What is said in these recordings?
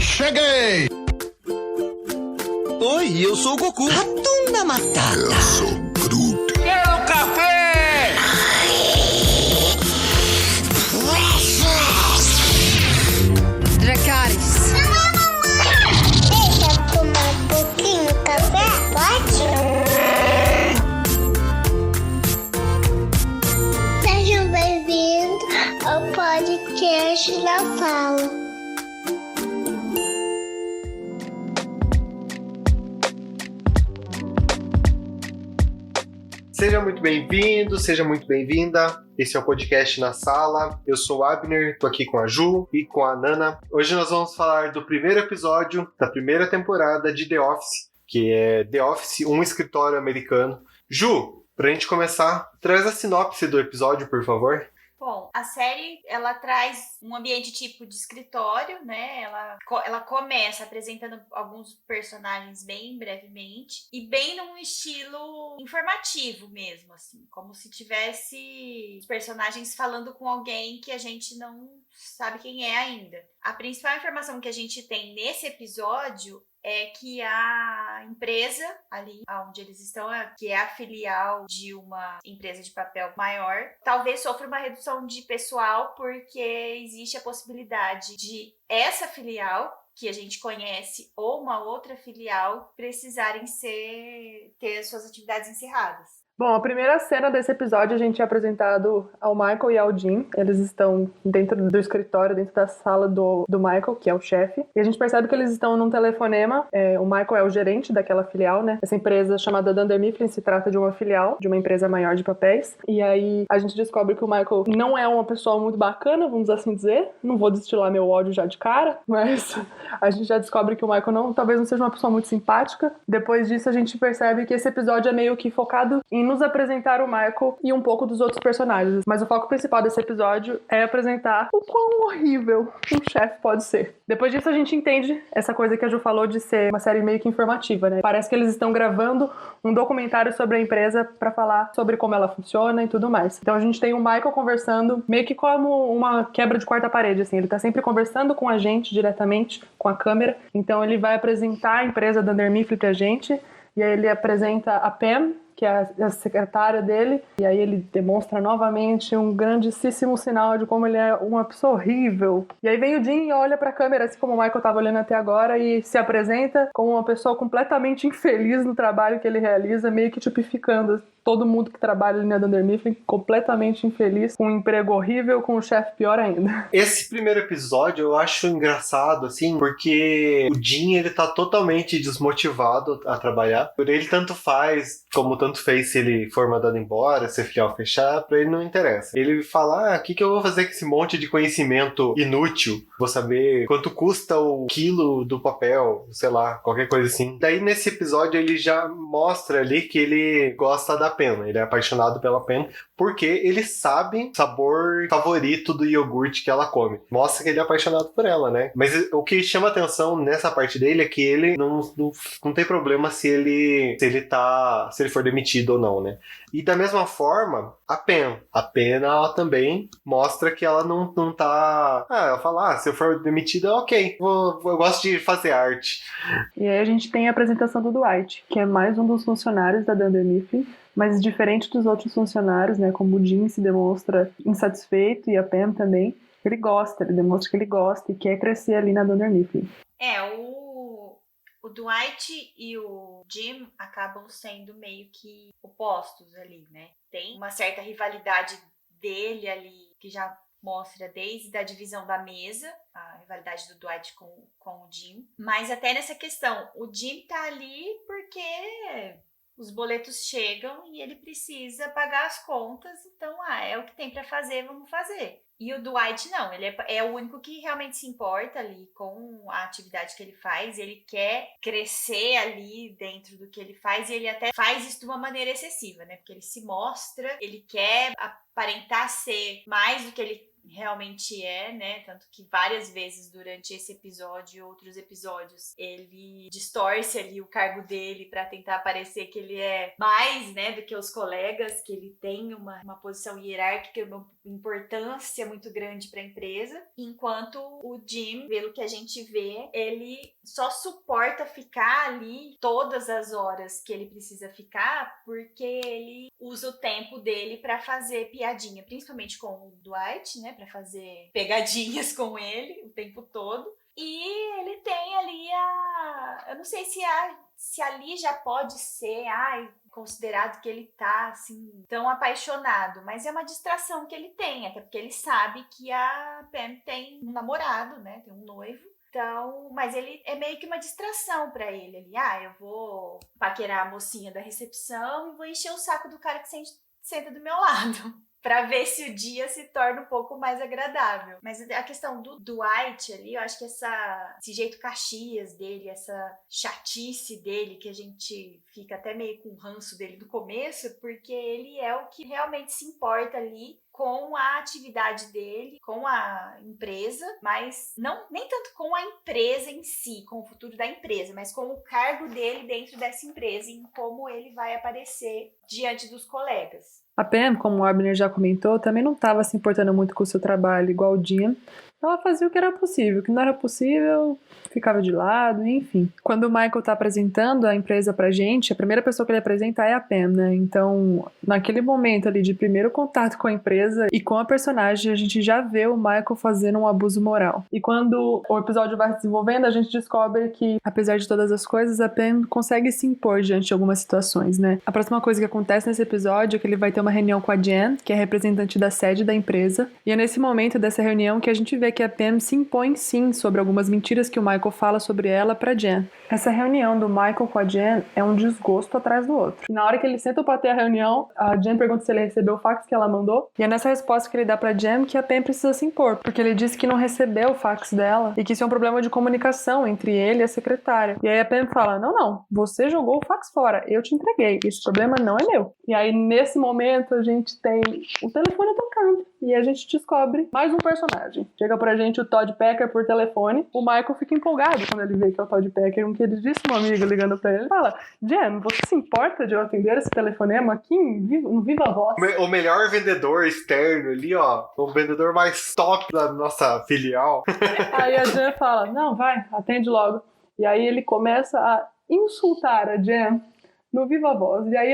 Cheguei! Oi, eu sou o Goku. Hakuna Matata. Eu sou Groot. Quero café! Dracarys. Deixa eu tomar um pouquinho de café, pode? Sejam bem-vindos ao podcast da Fala. Seja muito bem-vindo, seja muito bem-vinda. Esse é o podcast Na Sala. Eu sou o Abner, tô aqui com a Ju e com a Nana. Hoje nós vamos falar do primeiro episódio da primeira temporada de The Office, que é The Office, um escritório americano. Ju, pra gente começar, traz a sinopse do episódio, por favor. Bom, a série, ela traz um ambiente tipo de escritório, né? Ela começa apresentando alguns personagens bem brevemente e bem num estilo informativo mesmo, assim. Como se tivesse os personagens falando com alguém que a gente não sabe quem é ainda. A principal informação que a gente tem nesse episódio é que a empresa ali onde eles estão, que é a filial de uma empresa de papel maior, talvez sofra uma redução de pessoal porque existe a possibilidade de essa filial que a gente conhece ou uma outra filial precisarem ter suas atividades encerradas. Bom, a primeira cena desse episódio a gente é apresentado ao Michael e ao Jim. Eles estão dentro do escritório, dentro da sala do Michael, que é o chefe. E a gente percebe que eles estão num telefonema. O Michael é o gerente daquela filial, né? Essa empresa chamada Dunder Mifflin se trata de uma filial, de uma empresa maior de papéis. E aí a gente descobre que o Michael não é uma pessoa muito bacana, vamos assim dizer. Não vou destilar meu ódio já de cara, mas a gente já descobre que o Michael talvez não seja uma pessoa muito simpática. Depois disso a gente percebe que esse episódio é meio que focado em nos apresentar o Michael e um pouco dos outros personagens. Mas o foco principal desse episódio é apresentar o quão horrível um chefe pode ser. Depois disso a gente entende essa coisa que a Ju falou de ser uma série meio que informativa, né? Parece que eles estão gravando um documentário sobre a empresa pra falar sobre como ela funciona e tudo mais. Então a gente tem o Michael conversando meio que como uma quebra de quarta parede, assim. Ele tá sempre conversando com a gente diretamente, com a câmera. Então ele vai apresentar a empresa Dunder Mifflin pra gente. E aí ele apresenta a Pam, que é a secretária dele, e aí ele demonstra novamente um grandíssimo sinal de como ele é uma pessoa horrível. E aí vem o Jim e olha pra câmera, assim como o Michael tava olhando até agora, e se apresenta como uma pessoa completamente infeliz no trabalho que ele realiza, meio que tipificando todo mundo que trabalha ali na Dunder Mifflin, completamente infeliz, com um emprego horrível, com um chefe pior ainda. Esse primeiro episódio eu acho engraçado, assim, porque o Jim, ele tá totalmente desmotivado a trabalhar. Por ele tanto faz, como tanto fez se ele for mandado embora, se a filial fechar, pra ele não interessa. Ele fala, o que eu vou fazer com esse monte de conhecimento inútil? Vou saber quanto custa o quilo do papel, sei lá, qualquer coisa assim. Daí nesse episódio ele já mostra ali que ele gosta da Pam, ele é apaixonado pela Pam, porque ele sabe o sabor favorito do iogurte que ela come. Mostra que ele é apaixonado por ela, né? Mas o que chama atenção nessa parte dele é que ele não tem problema se ele for demitido ou não, né? E da mesma forma, a Pam, ela também mostra que ela não tá... ela fala, se eu for demitida, ok, eu gosto de fazer arte. E aí a gente tem a apresentação do Dwight, que é mais um dos funcionários da Dunder Mifflin, mas diferente dos outros funcionários, né, como o Jim se demonstra insatisfeito e a Pam também, ele demonstra que ele gosta e quer crescer ali na Dunder Mifflin. O Dwight e o Jim acabam sendo meio que opostos ali, né? Tem uma certa rivalidade dele ali, que já mostra desde a divisão da mesa, a rivalidade do Dwight com o Jim. Mas até nessa questão, o Jim tá ali porque os boletos chegam e ele precisa pagar as contas, então, é o que tem pra fazer, vamos fazer. E o Dwight não, ele é o único que realmente se importa ali com a atividade que ele faz, ele quer crescer ali dentro do que ele faz e ele até faz isso de uma maneira excessiva, né? Porque ele se mostra, ele quer aparentar ser mais do que ele realmente é, né? Tanto que várias vezes durante esse episódio e outros episódios ele distorce ali o cargo dele pra tentar parecer que ele é mais, né, do que os colegas, que ele tem uma posição hierárquica, uma importância muito grande para a empresa, enquanto o Jim, pelo que a gente vê, ele só suporta ficar ali todas as horas que ele precisa ficar porque ele usa o tempo dele para fazer piadinha, principalmente com o Dwight, né, para fazer pegadinhas com ele o tempo todo. E ele tem ali eu não sei se ali já pode ser, considerado que ele tá, assim, tão apaixonado. Mas é uma distração que ele tem, até porque ele sabe que a Pam tem um namorado, né? Tem um noivo. Então, mas ele é meio que uma distração pra ele ali. Eu vou paquerar a mocinha da recepção e vou encher o saco do cara que senta do meu lado. Pra ver se o dia se torna um pouco mais agradável. Mas a questão do Dwight ali, eu acho que esse jeito Caxias dele, essa chatice dele, que a gente fica até meio com ranço dele do começo, porque ele é o que realmente se importa ali com a atividade dele, com a empresa, mas nem tanto com a empresa em si, com o futuro da empresa, mas com o cargo dele dentro dessa empresa e em como ele vai aparecer diante dos colegas. A Pam, como o Abner já comentou, também não estava se importando muito com o seu trabalho, igual o Jim. Ela fazia o que era possível, o que não era possível, ficava de lado, enfim. Quando o Michael tá apresentando a empresa pra gente, a primeira pessoa que ele apresenta é a Pam, né? Então, naquele momento ali de primeiro contato com a empresa e com a personagem, a gente já vê o Michael fazendo um abuso moral. E quando o episódio vai se desenvolvendo, a gente descobre que, apesar de todas as coisas, a Pam consegue se impor diante de algumas situações, né? A próxima coisa que acontece nesse episódio é que ele vai ter uma reunião com a Jen, que é a representante da sede da empresa, e é nesse momento dessa reunião que a gente vê que a Pam se impõe sim sobre algumas mentiras que o Michael fala sobre ela pra Jen. Essa reunião do Michael com a Jen é um desgosto atrás do outro. E na hora que ele senta pra ter a reunião, a Jen pergunta se ele recebeu o fax que ela mandou, e é nessa resposta que ele dá pra Jen que a Pam precisa se impor, porque ele disse que não recebeu o fax dela e que isso é um problema de comunicação entre ele e a secretária. E aí a Pam fala, não, você jogou o fax fora, eu te entreguei, esse problema não é meu. E aí nesse momento a gente tem o telefone tocando e a gente descobre mais um personagem. Chega pra gente o Todd Packer por telefone. O Michael fica empolgado quando ele vê que é o Todd Packer, um queridíssimo amigo ligando pra ele. Fala, Jen, você se importa de eu atender esse telefonema aqui no Viva Voz? O melhor vendedor externo ali, ó. O vendedor mais top da nossa filial. Aí a Jen fala, não, vai, atende logo. E aí ele começa a insultar a Jen no Viva Voz. E aí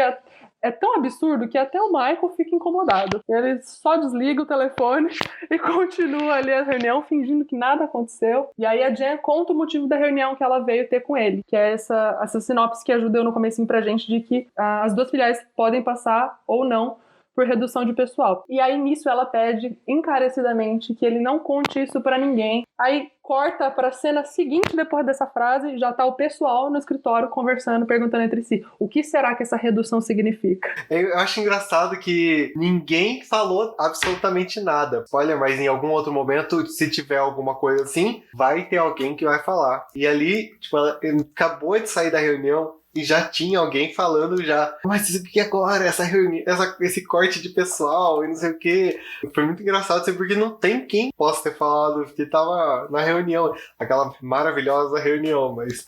é tão absurdo que até o Michael fica incomodado. Ele só desliga o telefone e continua ali a reunião fingindo que nada aconteceu. E aí a Jen conta o motivo da reunião que ela veio ter com ele, que é essa sinopse que ajudou no comecinho pra gente de que as duas filiais podem passar ou não por redução de pessoal. E aí nisso ela pede encarecidamente que ele não conte isso pra ninguém. Aí corta pra cena seguinte depois dessa frase, já tá o pessoal no escritório conversando, perguntando entre si, o que será que essa redução significa? Eu acho engraçado que ninguém falou absolutamente nada. Olha, mas em algum outro momento, se tiver alguma coisa assim, vai ter alguém que vai falar. E ali, tipo, ela acabou de sair da reunião, e já tinha alguém falando já, mas o que agora? Essa reunião, esse corte de pessoal e não sei o que. Foi muito engraçado, assim, porque não tem quem possa ter falado que tava na reunião, aquela maravilhosa reunião, mas...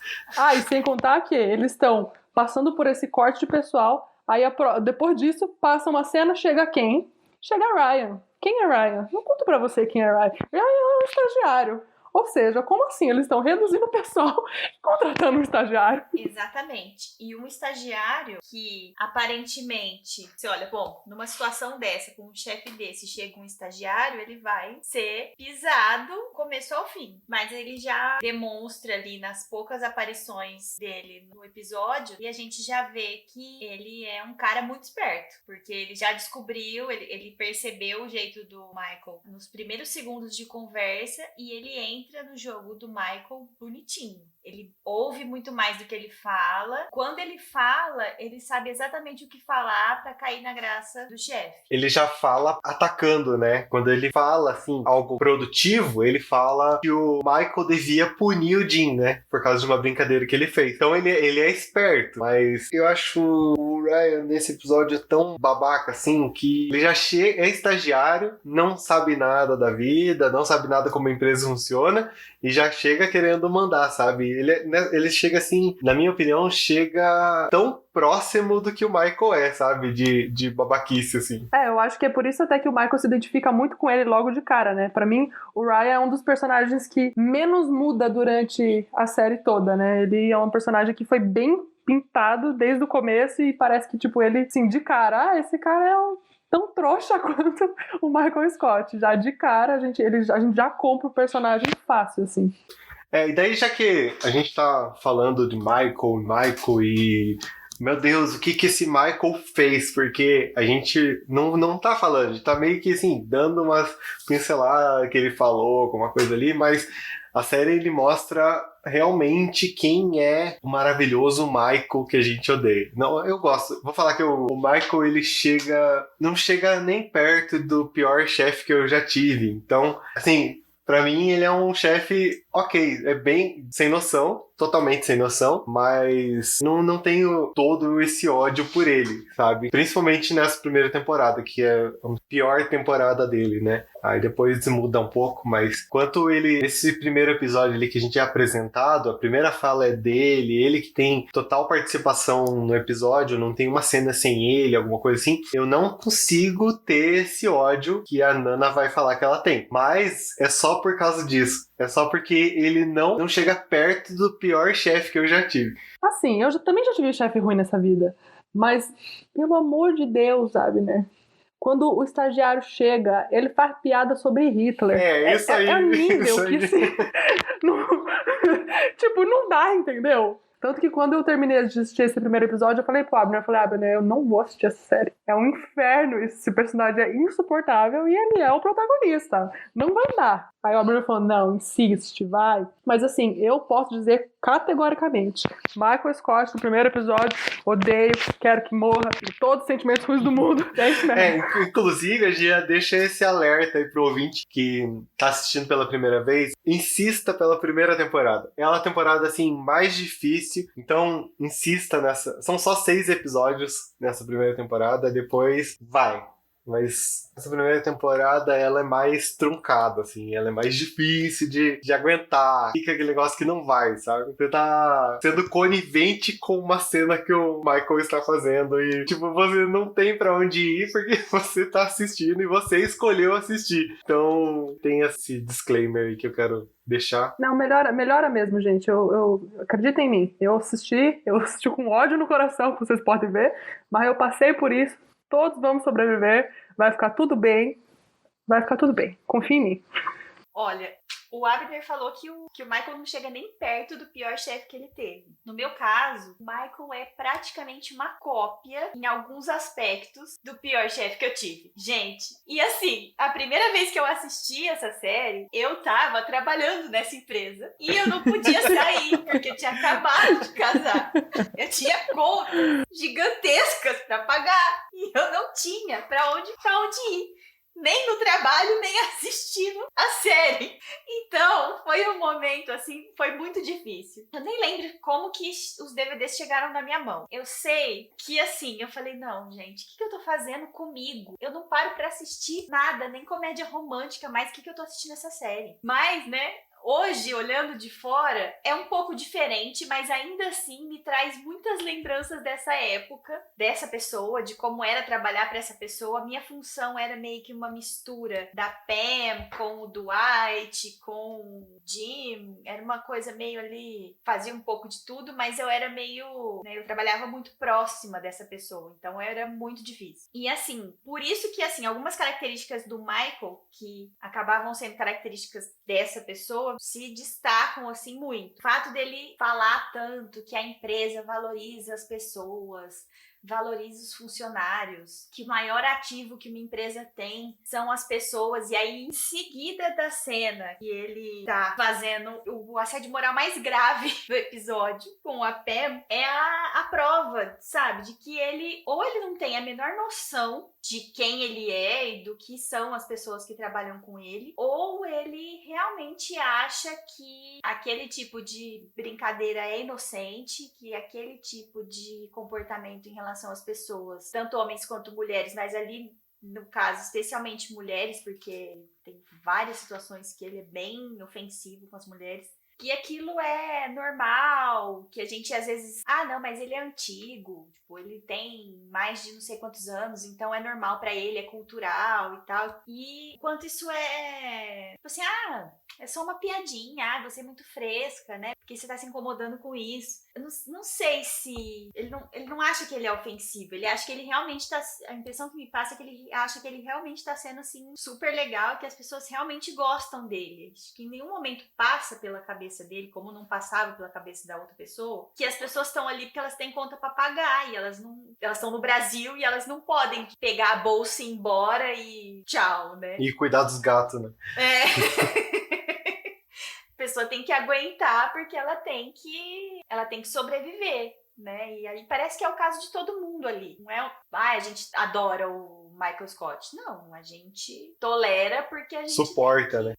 E sem contar que eles estão passando por esse corte de pessoal, aí depois disso passa uma cena, chega quem? Chega Ryan. Quem é Ryan? Não conto pra você quem é Ryan. Ryan é um estagiário. Ou seja, como assim? Eles estão reduzindo o pessoal e contratando um estagiário. Exatamente. E um estagiário que, aparentemente, você olha, bom, numa situação dessa, com um chefe desse, chega um estagiário, ele vai ser pisado do começo ao fim. Mas ele já demonstra ali nas poucas aparições dele no episódio, e a gente já vê que ele é um cara muito esperto, porque ele já descobriu, ele percebeu o jeito do Michael nos primeiros segundos de conversa, e ele entra no jogo do Michael bonitinho. Ele ouve muito mais do que ele fala. Quando ele fala, ele sabe exatamente o que falar pra cair na graça do chefe. Ele já fala atacando, né? Quando ele fala, assim, algo produtivo, ele fala que o Michael devia punir o Jim, né? Por causa de uma brincadeira que ele fez. Então ele é esperto. Mas eu acho o Ryan nesse episódio é tão babaca, assim, que ele já chega, é estagiário, não sabe nada da vida, não sabe nada como a empresa funciona, e já chega querendo mandar, sabe? Ele chega assim, na minha opinião, chega tão próximo do que o Michael é, sabe? De babaquice, assim. Eu acho que é por isso até que o Michael se identifica muito com ele logo de cara, né? Pra mim, o Ryan é um dos personagens que menos muda durante a série toda, né? Ele é um personagem que foi bem pintado desde o começo e parece que, tipo, ele, assim, de cara, esse cara é tão trouxa quanto o Michael Scott. Já de cara, a gente já compra o personagem fácil, assim. E daí, já que a gente tá falando de Michael e... Meu Deus, o que esse Michael fez? Porque a gente não tá falando, a gente tá meio que, assim, dando umas pinceladas que ele falou, alguma coisa ali, mas a série, ele mostra realmente quem é o maravilhoso Michael que a gente odeia. Não, eu gosto. Vou falar que o Michael, ele não chega nem perto do pior chefe que eu já tive. Então, assim, pra mim, ele é um chefe, ok, é bem sem noção, totalmente sem noção, mas não tenho todo esse ódio por ele, sabe? Principalmente nessa primeira temporada, que é a pior temporada dele, né? Aí depois muda um pouco, mas quanto esse primeiro episódio ali que a gente é apresentado, a primeira fala é dele, ele que tem total participação no episódio, não tem uma cena sem ele, alguma coisa assim, eu não consigo ter esse ódio que a Nana vai falar que ela tem. Mas é só por causa disso. É só porque ele não chega perto do pior chefe que eu já tive. Assim, também já tive chefe ruim nessa vida. Mas, pelo amor de Deus, sabe, né? Quando o estagiário chega, ele faz piada sobre Hitler. Isso aí. É um nível isso que, aí. assim, tipo, não dá, entendeu? Tanto que quando eu terminei de assistir esse primeiro episódio, eu falei pro Abner, eu não vou assistir essa série. É um inferno, esse personagem é insuportável e ele é o protagonista. Não vai dar. Aí o Abner falou, não, insiste, vai. Mas assim, eu posso dizer categoricamente, Michael Scott, no primeiro episódio, odeio, quero que morra, tenho todos os sentimentos ruins do mundo. É isso mesmo. Inclusive, a gente já deixa esse alerta aí pro ouvinte que tá assistindo pela primeira vez, insista pela primeira temporada. É uma temporada, assim, mais difícil, então insista nessa. São só 6 episódios nessa primeira temporada, depois vai. Mas essa primeira temporada, ela é mais truncada, assim. Ela é mais difícil de aguentar. Fica aquele negócio que não vai, sabe? Você tá sendo conivente com uma cena que o Michael está fazendo. E, tipo, você não tem pra onde ir porque você tá assistindo e você escolheu assistir. Então, tem esse disclaimer aí que eu quero deixar. Não, melhora mesmo, gente. Eu acredita em mim. Eu assisti com ódio no coração, como vocês podem ver. Mas eu passei por isso. Todos vamos sobreviver, vai ficar tudo bem, confia em mim. Olha, o Abner falou que o Michael não chega nem perto do pior chefe que ele teve. No meu caso, o Michael é praticamente uma cópia, em alguns aspectos, do pior chefe que eu tive. Gente, e assim, a primeira vez que eu assisti essa série, eu tava trabalhando nessa empresa e eu não podia sair, porque eu tinha acabado de casar. Eu tinha contas gigantescas pra pagar e eu não tinha pra onde ir. Nem no trabalho, nem assistindo a série. Então, foi um momento, assim, foi muito difícil. Eu nem lembro como que os DVDs chegaram na minha mão. Eu sei que, assim, eu falei, não, gente, o que eu tô fazendo comigo? Eu não paro pra assistir nada, nem comédia romântica, mas o que eu tô assistindo essa série? Mas, né, hoje, olhando de fora, é um pouco diferente, mas ainda assim me traz muitas lembranças dessa época, dessa pessoa, de como era trabalhar para essa pessoa. A minha função era meio que uma mistura da Pam com o Dwight, com o Jim. Era uma coisa meio ali, fazia um pouco de tudo, mas eu era meio, né, eu trabalhava muito próxima dessa pessoa, então era muito difícil. E assim, por isso que assim, algumas características do Michael, que acabavam sendo características dessa pessoa, se destacam assim muito. O fato dele falar tanto que a empresa valoriza as pessoas, valoriza os funcionários, que o maior ativo que uma empresa tem são as pessoas, e aí em seguida da cena que ele tá fazendo o assédio moral mais grave do episódio com a Pam, é a prova, sabe, de que ele não tem a menor noção de quem ele é e do que são as pessoas que trabalham com ele, ou ele realmente acha que aquele tipo de brincadeira é inocente, que aquele tipo de comportamento em relação relação às pessoas, tanto homens quanto mulheres, mas ali, no caso, especialmente mulheres, porque tem várias situações que ele é bem ofensivo com as mulheres. Que aquilo é normal, que a gente às vezes... Ah, não, mas ele é antigo, tipo, ele tem mais de não sei quantos anos, então é normal pra ele, é cultural e tal. E enquanto isso é... Tipo assim, é só uma piadinha, você é muito fresca, né? Porque você tá se incomodando com isso. Eu não sei se... Ele não acha que ele é ofensivo, ele acha que ele realmente tá... A impressão que me passa é que ele acha que ele realmente tá sendo, assim, super legal, que as pessoas realmente gostam dele. Acho que em nenhum momento passa pela cabeça dele, como não passava pela cabeça da outra pessoa, que as pessoas estão ali porque elas têm conta pra pagar e elas estão no Brasil e elas não podem pegar a bolsa e ir embora e tchau, né? E cuidar dos gatos, né? A pessoa tem que aguentar porque ela tem que sobreviver, né? E aí parece que é o caso de todo mundo ali. Não é, a gente adora o Michael Scott. Não, a gente tolera porque a gente... Suporta, né?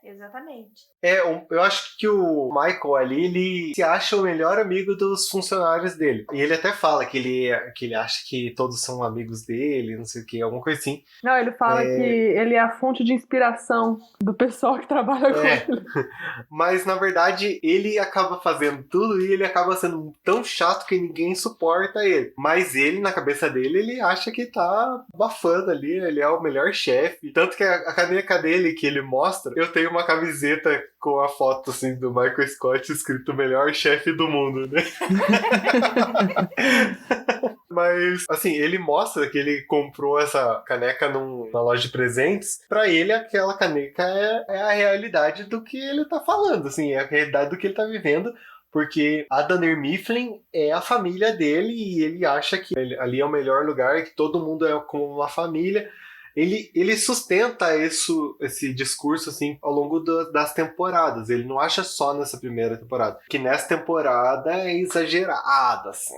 Exatamente. Eu acho que o Michael ali, ele se acha o melhor amigo dos funcionários dele. E ele até fala que ele acha que todos são amigos dele, não sei o que, alguma coisa assim. Não, ele fala que ele é a fonte de inspiração do pessoal que trabalha com ele. Mas, na verdade, ele acaba fazendo tudo e ele acaba sendo tão chato que ninguém suporta ele. Mas ele, na cabeça dele, ele acha que tá abafando ali, ele é o melhor chefe. Tanto que a caneca dele que ele mostra, eu tenho uma camiseta com a foto, assim, do Michael Scott escrito melhor chefe do mundo, né? Mas, assim, ele mostra que ele comprou essa caneca na loja de presentes. Pra ele, aquela caneca é a realidade do que ele tá falando, assim, é a realidade do que ele tá vivendo. Porque a Dunder Mifflin é a família dele e ele acha que ali é o melhor lugar, que todo mundo é como uma família. Ele sustenta esse discurso assim ao longo das temporadas. Ele não acha só nessa primeira temporada. Que nessa temporada é exagerado, assim,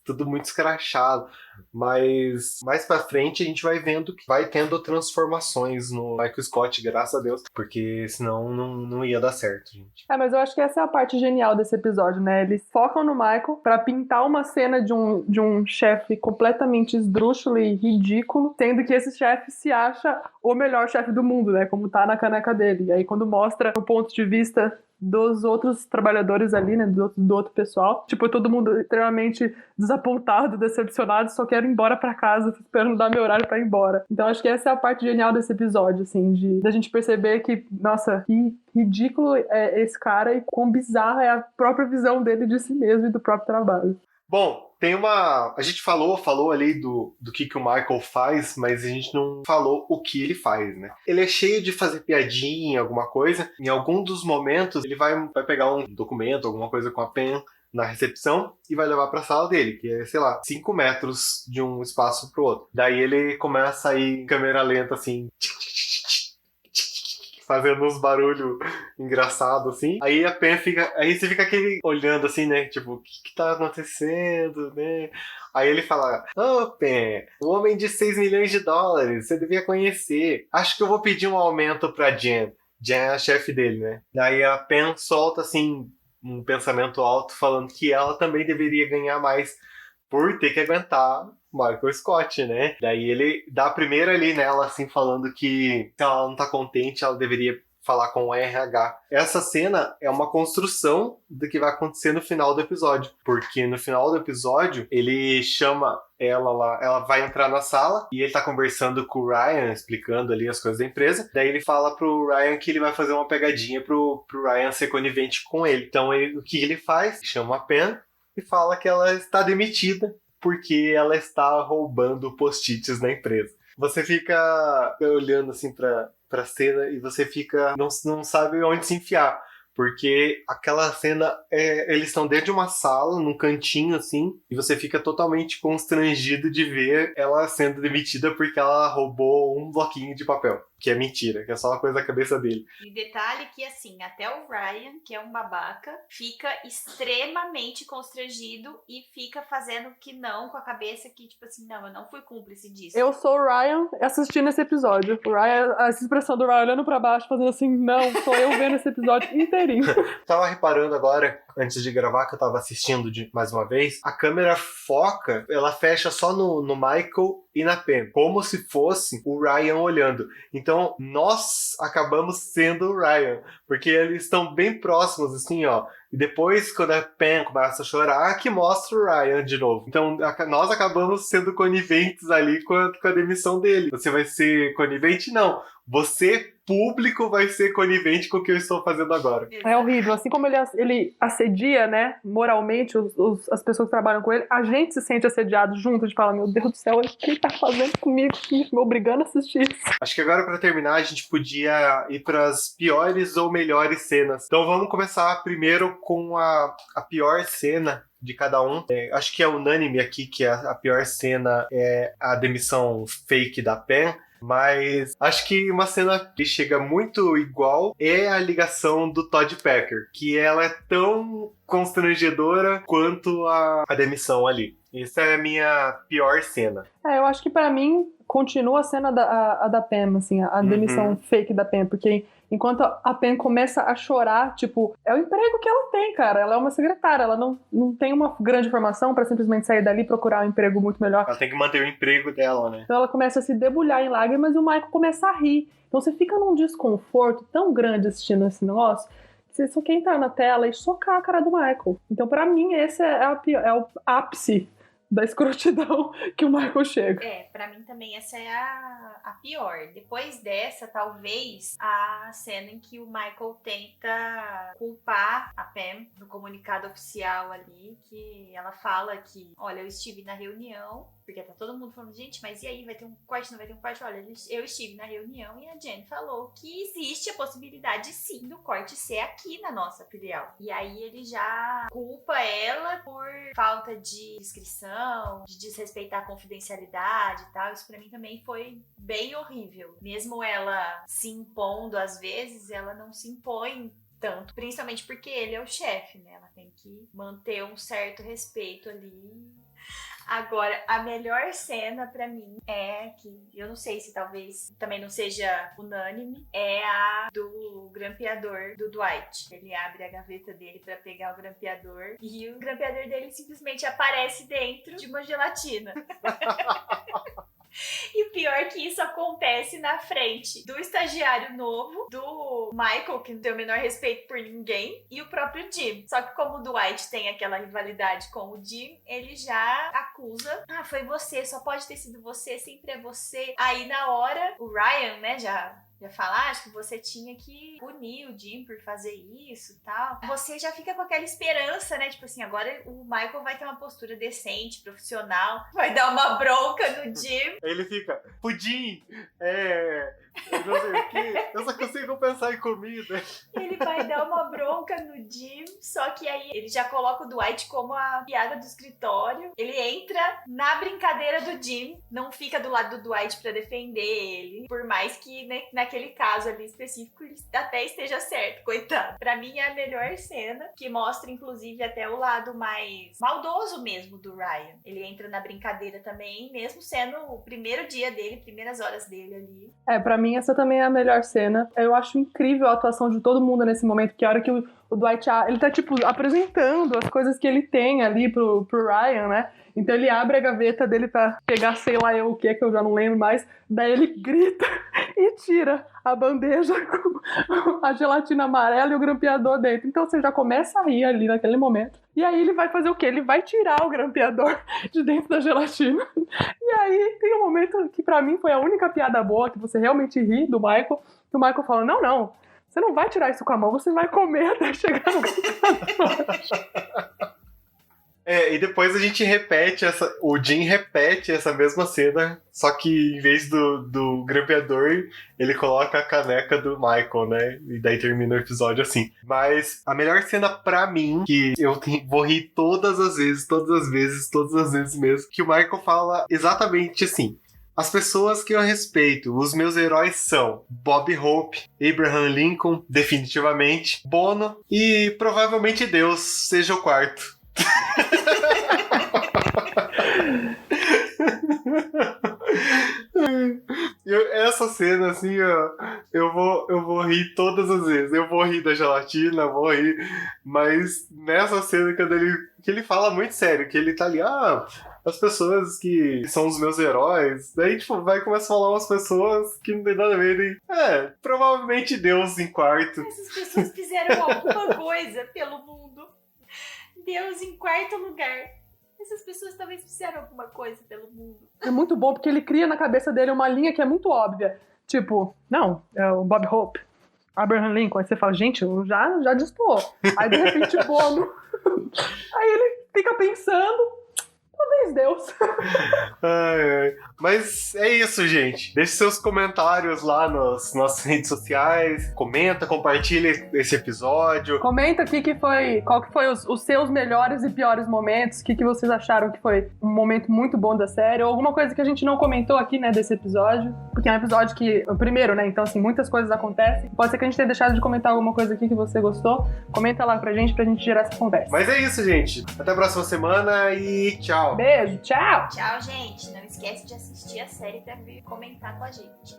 tudo muito escrachado. Mas mais pra frente a gente vai vendo que vai tendo transformações no Michael Scott, graças a Deus, porque senão não ia dar certo, gente. Mas eu acho que essa é a parte genial desse episódio, né? Eles focam no Michael pra pintar uma cena de um chefe completamente esdrúxulo e ridículo, sendo que esse chefe se acha o melhor chefe do mundo, né? Como tá na caneca dele. E aí quando mostra o ponto de vista dos outros trabalhadores ali, né, do outro pessoal. Tipo, todo mundo extremamente desapontado, decepcionado, só quero ir embora pra casa, esperando dar meu horário pra ir embora. Então acho que essa é a parte genial desse episódio, assim, da gente perceber que, nossa, que ridículo é esse cara e quão bizarra é a própria visão dele de si mesmo e do próprio trabalho. Bom, a gente falou ali do que o Michael faz, mas a gente não falou o que ele faz, né? Ele é cheio de fazer piadinha, alguma coisa. Em algum dos momentos, ele vai pegar um documento, alguma coisa com a pen na recepção e vai levar pra sala dele, que é, sei lá, 5 metros de um espaço pro outro. Daí ele começa a ir em câmera lenta, assim, fazendo uns barulhos engraçados, assim. Aí você fica aquele olhando, assim, né? Tipo, o que tá acontecendo, né? Aí ele fala, Pen, o homem de 6 milhões de dólares, você devia conhecer. Acho que eu vou pedir um aumento pra Jen. Jen é a chefe dele, né? Daí a Pen solta, assim, um pensamento alto falando que ela também deveria ganhar mais por ter que aguentar Michael Scott, né? Daí ele dá a primeira ali nela, assim, falando que se ela não tá contente, ela deveria falar com o RH. Essa cena é uma construção do que vai acontecer no final do episódio. Porque no final do episódio, ele chama ela lá, ela vai entrar na sala e ele tá conversando com o Ryan, explicando ali as coisas da empresa. Daí ele fala pro Ryan que ele vai fazer uma pegadinha pro Ryan ser conivente com ele. Então o que ele faz? Chama a Pen e fala que ela está demitida porque ela está roubando post-its na empresa. Você fica olhando assim pra cena e você fica não sabe onde se enfiar, porque aquela cena eles estão dentro de uma sala, num cantinho assim, e você fica totalmente constrangido de ver ela sendo demitida porque ela roubou um bloquinho de papel, que é mentira, que é só uma coisa da cabeça dele. E detalhe que, assim, até o Ryan, que é um babaca, fica extremamente constrangido e fica fazendo que não com a cabeça, que tipo assim, não, eu não fui cúmplice disso. Eu sou o Ryan assistindo esse episódio. O Ryan, essa expressão do Ryan olhando pra baixo, fazendo assim, não, sou eu vendo esse episódio inteirinho. Tava reparando agora antes de gravar, que eu tava assistindo mais uma vez, a câmera foca, ela fecha só no Michael e na Pam, como se fosse o Ryan olhando. Então, nós acabamos sendo o Ryan, porque eles estão bem próximos, assim, ó. E depois, quando a Pam começa a chorar, que mostra o Ryan de novo. Então, nós acabamos sendo coniventes ali com a demissão dele. Você vai ser conivente? Não. Você, público, vai ser conivente com o que eu estou fazendo agora. É horrível. Assim como ele assedia, né, moralmente as pessoas que trabalham com ele, a gente se sente assediado junto, de falar, meu Deus do céu, o que ele tá fazendo comigo, me obrigando a assistir isso. Acho que agora, pra terminar, a gente podia ir pras piores ou melhores cenas. Então vamos começar primeiro com a pior cena de cada um. Acho que é unânime aqui que a pior cena é a demissão fake da Pam. Mas acho que uma cena que chega muito igual é a ligação do Todd Packer, que ela é tão constrangedora quanto a demissão ali. Essa é a minha pior cena. Eu acho que pra mim continua a cena da Pam, assim, a demissão fake da Pam, porque enquanto a Pam começa a chorar, tipo, é o emprego que ela tem, cara. Ela é uma secretária, ela não tem uma grande formação pra simplesmente sair dali e procurar um emprego muito melhor. Ela tem que manter o emprego dela, né? Então ela começa a se debulhar em lágrimas e o Michael começa a rir. Então você fica num desconforto tão grande assistindo esse negócio, que você só quer entrar na tela e socar a cara do Michael. Então pra mim esse é o ápice da escrotidão que o Michael chega. Pra mim também essa é a pior. Depois dessa, talvez, a cena em que o Michael tenta culpar a Pam no comunicado oficial ali, que ela fala que, olha, eu estive na reunião, porque tá todo mundo falando, gente, mas e aí, vai ter um corte, não vai ter um corte? Olha, eu estive na reunião e a Jen falou que existe a possibilidade, sim, do corte ser aqui na nossa filial. E aí ele já culpa ela por falta de inscrição, de desrespeitar a confidencialidade e tal. Isso pra mim também foi bem horrível. Mesmo ela se impondo às vezes, ela não se impõe tanto, principalmente porque ele é o chefe, né? Ela tem que manter um certo respeito ali. Agora, a melhor cena pra mim é que, eu não sei se talvez também não seja unânime, é a do grampeador do Dwight. Ele abre a gaveta dele pra pegar o grampeador e o grampeador dele simplesmente aparece dentro de uma gelatina. E o pior é que isso acontece na frente do estagiário novo, do Michael, que não tem o menor respeito por ninguém, e o próprio Jim. Só que como o Dwight tem aquela rivalidade com o Jim, ele já acusa, foi você, só pode ter sido você, sempre é você. Aí na hora, o Ryan, né, já fala, acho que você tinha que punir o Jim por fazer isso e tal. Você já fica com aquela esperança, né? Tipo assim, agora o Michael vai ter uma postura decente, profissional, vai dar uma bronca no Jim. Ele fica, pudim, eu não sei o quê, eu só consigo pensar em comida. Ele vai dar uma bronca no Jim, só que aí ele já coloca o Dwight como a piada do escritório. Ele entra na brincadeira do Jim, não fica do lado do Dwight pra defender ele, por mais que, né, naquele caso ali específico ele até esteja certo, coitado. Pra mim é a melhor cena, que mostra inclusive até o lado mais maldoso mesmo do Ryan. Ele entra na brincadeira também, mesmo sendo o primeiro dia dele, primeiras horas dele ali. Pra mim essa também é a melhor cena. Eu acho incrível a atuação de todo mundo nesse momento, que a hora que o Dwight, ele tá tipo apresentando as coisas que ele tem ali pro Ryan, né? Então ele abre a gaveta dele pra pegar sei lá o que eu já não lembro mais. Daí ele grita e tira a bandeja com a gelatina amarela e o grampeador dentro. Então você já começa a rir ali naquele momento. E aí ele vai fazer o quê? Ele vai tirar o grampeador de dentro da gelatina. E aí tem um momento que pra mim foi a única piada boa, que você realmente ri do Michael. Que o Michael fala, não, você não vai tirar isso com a mão, você vai comer até chegar no grampeador. E depois a gente o Jim repete essa mesma cena, só que em vez do grampeador, ele coloca a caneca do Michael, né? E daí termina o episódio assim. Mas a melhor cena pra mim, que eu vou rir todas as vezes mesmo, que o Michael fala exatamente assim: as pessoas que eu respeito, os meus heróis são Bob Hope, Abraham Lincoln, definitivamente, Bono e provavelmente Deus seja o quarto. Essa cena, assim, ó, eu vou rir todas as vezes. Eu vou rir da gelatina, vou rir. Mas nessa cena, que ele fala muito sério, que ele tá ali, as pessoas que são os meus heróis. Daí, tipo, vai começar a falar umas pessoas que não tem nada a ver. Provavelmente Deus em quarto. Essas pessoas fizeram alguma coisa pelo mundo. Deus em quarto lugar. Essas pessoas talvez fizeram alguma coisa pelo mundo. É muito bom porque ele cria na cabeça dele uma linha que é muito óbvia. Tipo, não, é o Bob Hope, Abraham Lincoln. Aí você fala, gente, já destoou. Aí de repente, Bono. Aí ele fica pensando, talvez Deus. Ai. Mas é isso, gente. Deixe seus comentários lá nas nossas redes sociais. Comenta, compartilha esse episódio. Comenta aqui qual que foi os seus melhores e piores momentos. O que vocês acharam que foi um momento muito bom da série. Ou alguma coisa que a gente não comentou aqui, né, desse episódio. Porque é um episódio que, o primeiro, né, então assim, muitas coisas acontecem. Pode ser que a gente tenha deixado de comentar alguma coisa aqui que você gostou. Comenta lá pra gente gerar essa conversa. Mas é isso, gente. Até a próxima semana e tchau. Beijo, tchau! Tchau, gente. Não esquece de assistir a série pra vir comentar com a gente.